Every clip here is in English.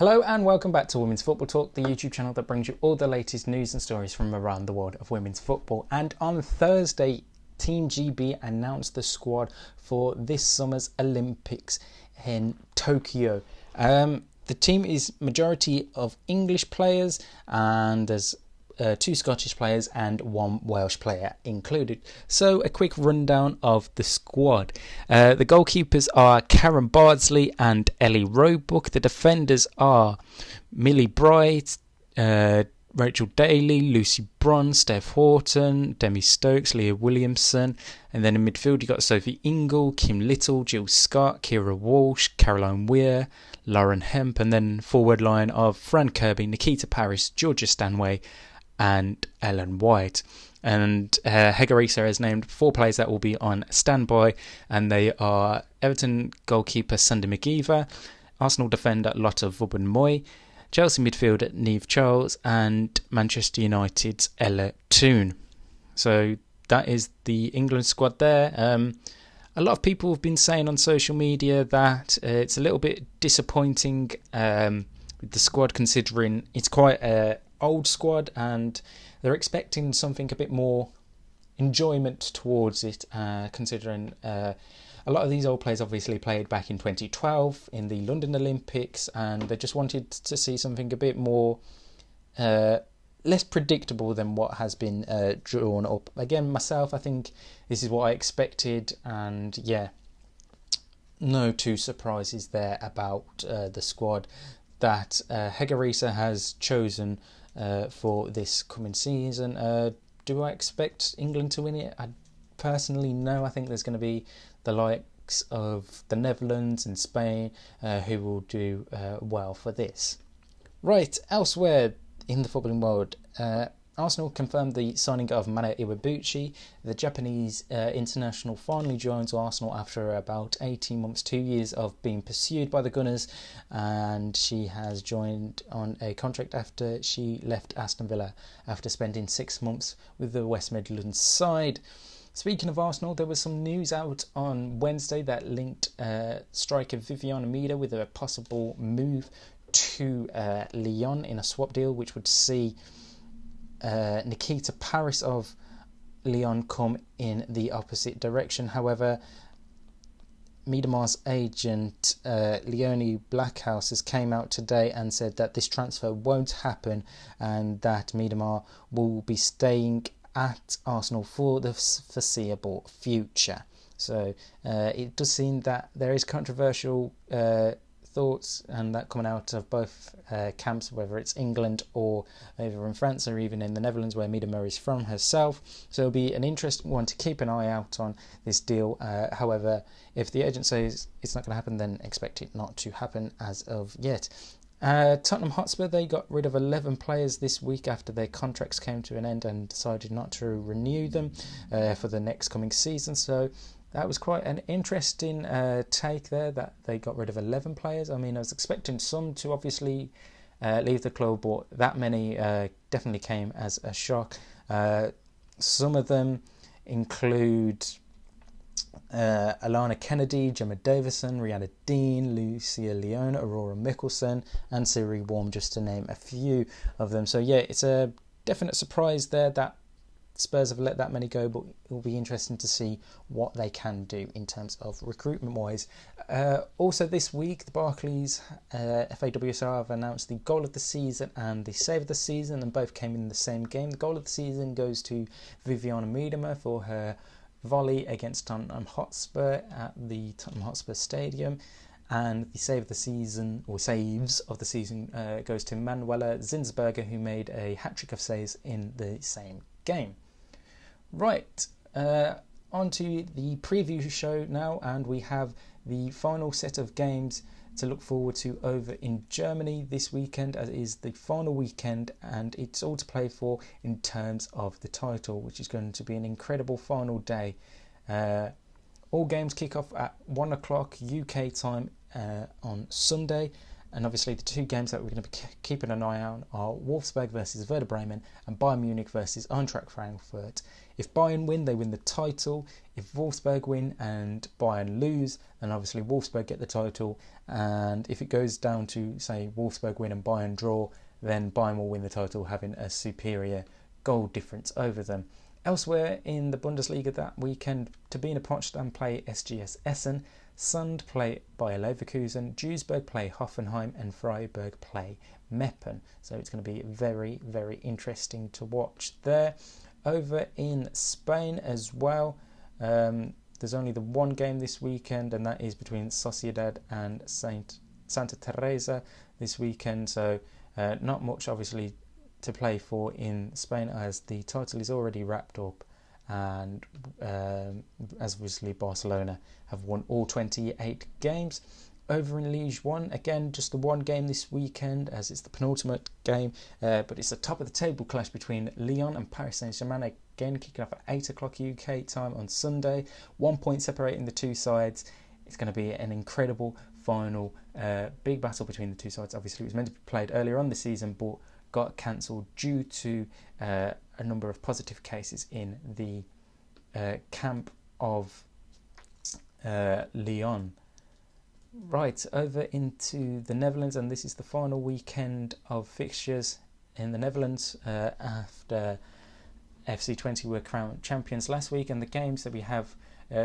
Hello and welcome back to Women's Football Talk, the YouTube channel that brings you all the latest news and stories from around the world of women's football. And on Thursday, Team GB announced the squad for this summer's Olympics in Tokyo. The team is majority of English players, and there's two Scottish players and one Welsh player included. So a quick rundown of the squad. The goalkeepers are Karen Bardsley and Ellie Roebuck. The defenders are Millie Bright, Rachel Daly, Lucy Bronn, Steph Horton, Demi Stokes, Leah Williamson. And then in midfield you've got Sophie Ingle, Kim Little, Jill Scott, Kira Walsh, Caroline Weir, Lauren Hemp. And then forward line of Fran Kirby, Nikita Parris, Georgia Stanway and Ellen White. And Hegarisa has named 4 players that will be on standby, and they are Everton goalkeeper Sandy McGeever, Arsenal defender Lotte Wubben-Moy, Chelsea midfielder Niamh Charles, and Manchester United's Ella Toone. So that is the England squad there. A lot of people have been saying on social media that it's a little bit disappointing with the squad, considering it's quite a old squad and they're expecting something a bit more enjoyment towards it, considering a lot of these old players obviously played back in 2012 in the London Olympics, and they just wanted to see something a bit more less predictable than what has been drawn up. Again, myself, I think this is what I expected, and yeah, no two surprises there about the squad that Hegarisa has chosen for this coming season. Do I expect England to win it? I personally no. I think there's going to be the likes of the Netherlands and Spain who will do well for this. Right, elsewhere in the footballing world, Arsenal confirmed the signing of Mana Iwabuchi. The Japanese international finally joins Arsenal after about 18 months, 2 years of being pursued by the Gunners, and she has joined on a contract after she left Aston Villa after spending 6 months with the West Midlands side. Speaking of Arsenal, there was some news out on Wednesday that linked striker Vivianne Miedema with a possible move to Lyon in a swap deal, which would see Nikita Parris of Lyon come in the opposite direction. However, Miedema's agent Leonie Blackhouse has came out today and said that this transfer won't happen and that Miedema will be staying at Arsenal for the foreseeable future. So it does seem that there is controversial thoughts and that coming out of both camps, whether it's England or over in France or even in the Netherlands where Miedema is from herself. So it'll be an interesting one to keep an eye out on this deal. However, if the agent says it's not going to happen, then expect it not to happen as of yet. Tottenham Hotspur, they got rid of 11 players this week after their contracts came to an end and decided not to renew them for the next coming season. So that was quite an interesting take there, that they got rid of 11 players. I mean, I was expecting some to obviously leave the club, but that many definitely came as a shock. Some of them include Alana Kennedy, Gemma Davison, Rihanna Dean, Lucia Leone, Aurora Mickelson and Siri Worm, just to name a few of them. So yeah, it's a definite surprise there that Spurs have let that many go, but it will be interesting to see what they can do in terms of recruitment wise. Also this week, the Barclays FAWSR have announced the goal of the season and the save of the season, and both came in the same game. The goal of the season goes to Vivianne Miedema for her volley against Tottenham Hotspur at the Tottenham Hotspur Stadium, and the save of the season, or saves of the season, goes to Manuela Zinsberger, who made a hat-trick of saves in the same game. Right, on to the preview show now, and we have the final set of games to look forward to over in Germany this weekend, as it is the final weekend and it's all to play for in terms of the title, which is going to be an incredible final day. All games kick off at 1 o'clock UK time on Sunday, And obviously the two games that we're going to be keeping an eye on are Wolfsburg versus Werder Bremen and Bayern Munich versus Eintracht Frankfurt. If Bayern win, they win the title. If Wolfsburg win and Bayern lose, then obviously Wolfsburg get the title. And if it goes down to, say, Wolfsburg win and Bayern draw, then Bayern will win the title, having a superior goal difference over them. Elsewhere in the Bundesliga that weekend, Turbine Potsdam play SGS Essen, Sund play Bayer Leverkusen, Duisburg play Hoffenheim, and Freiburg play Meppen. So it's going to be very, very interesting to watch there. Over in Spain as well, there's only the one game this weekend, and that is between Sociedad and Santa Teresa this weekend. So not much, obviously, to play for in Spain, as the title is already wrapped up, and as obviously Barcelona have won all 28 games. Over in Ligue 1, again, just the one game this weekend, as it's the penultimate game, but it's a top of the table clash between Lyon and Paris Saint-Germain, again kicking off at 8 o'clock UK time on Sunday. 1 point separating the two sides. It's going to be an incredible final, big battle between the two sides. Obviously, it was meant to be played earlier on this season, but got cancelled due to a number of positive cases in the camp of Lyon. Right, over into the Netherlands, and this is the final weekend of fixtures in the Netherlands after FC20 were crowned champions last week, and the games that we have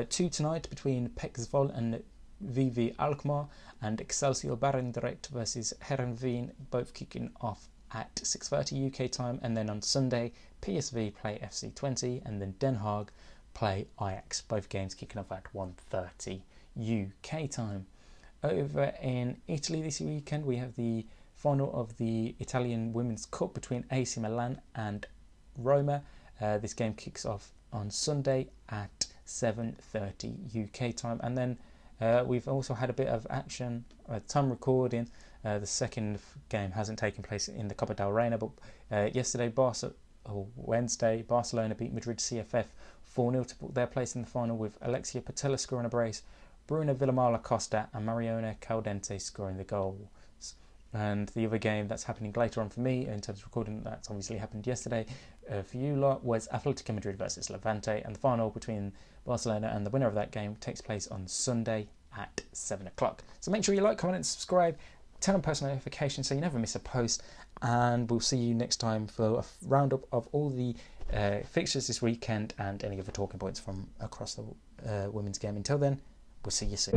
two tonight between PEC Zwolle and VV Alkmaar, and Excelsior Barendrecht versus Heerenveen, both kicking off at 6:30 UK time, and then on Sunday PSV play FC20 and then Den Haag play Ajax, both games kicking off at 1:30 UK time. Over in Italy this weekend we have the final of the Italian Women's Cup between AC Milan and Roma. This game kicks off on Sunday at 7:30 UK time, and then we've also had a bit of action at the time recording. The second game hasn't taken place in the Copa del Rey, but Wednesday, Barcelona beat Madrid CFF 4-0 to put their place in the final, with Alexia Patella scoring a brace, Bruna Villamala Costa and Mariona Caldente scoring the goals. And the other game that's happening later on for me, in terms of recording, that's obviously happened yesterday for you lot, was Atletico Madrid versus Levante, and the final between Barcelona and the winner of that game takes place on Sunday at 7 o'clock. So make sure you like, comment and subscribe, turn on post notifications so you never miss a post, and we'll see you next time for a roundup of all the fixtures this weekend and any other talking points from across the women's game. Until then, we'll see you soon.